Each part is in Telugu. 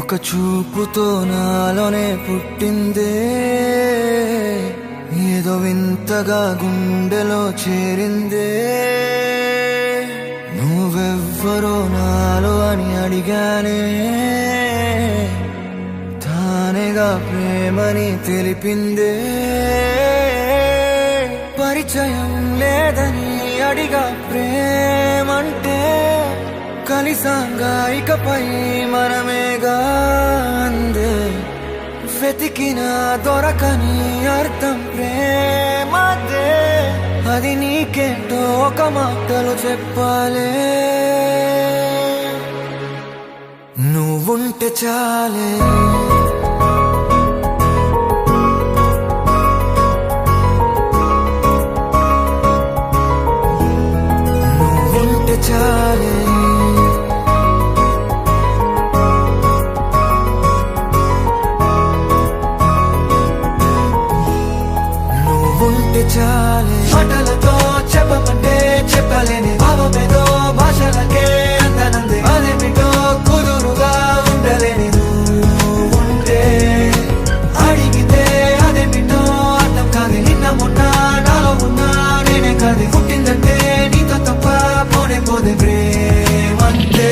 ఒక చూపుతో నాలోనే పుట్టిందే, ఏదో వింతగా గుండెలో చేరిందే. నువ్వెవ్వరో నాలో అని అడిగానే, తానేగా ప్రేమని తెలిపిందే. పరిచయం లేదని అడిగా ప్రేమంటే, కలిసాంగా ఇకపై మనమేగా అందే. వెతికిన దొరకని అర్థం ప్రేమదే, అది నీకేంటో ఒక మాటలు చెప్పాలే. నువ్వుంటే చాలే, నువ్వుంటే చాలే, నువ్వుంటే చాలే. మాటలతో చెప్పమంటే చెప్పలేని భావమేదో భాషలకే అందనందే. అదేమిటో కుదురుగా ఉండలేని నువ్వుంటే, అడిగితే అదేమిటో అర్థం కాదు. నిన్న మొన్న నాలో ఉన్నా నేనే కాదు. పుట్టిందంటే నీతో తప్ప పోనే పోదే ప్రేమంటే.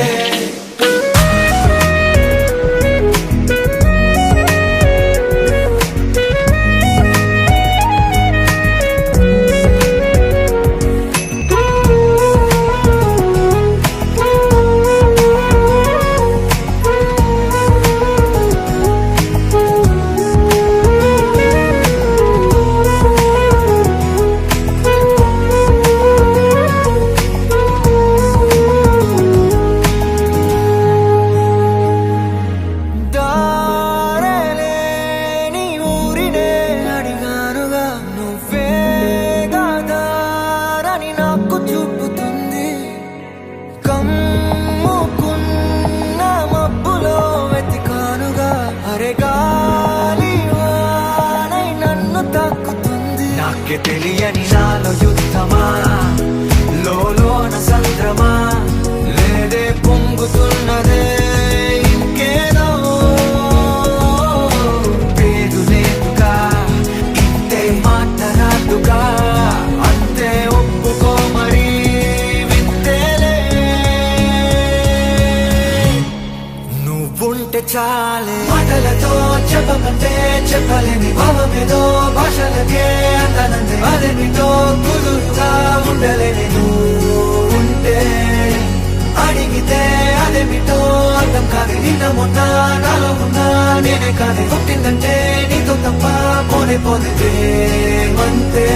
నాకే తెలియని నాలో యుద్ధమా, లోన సంద్రమా, లేదే పొంగుతున్నదే ఇంకేదో. పేరు లేదుగా, ఇంతే మాట్లాడుగా, అంతే ఒప్పుకో మరి వింతేలే. నువ్వుంటే చాలే, మాటలతో చెప్పమంటే చెప్పలేని భావమేదో భాషలకే అందనందే. అదేమిటో కుదురుగా ఉండలేని నువ్వుంటే, అడిగితే అదేమిటో అర్థం కాదు. నిన్న మొన్న నాలో ఉన్నా నేనే కాదు. పుట్టిందంటే నీతో తప్ప పోనే పోదే ప్రేమంతే.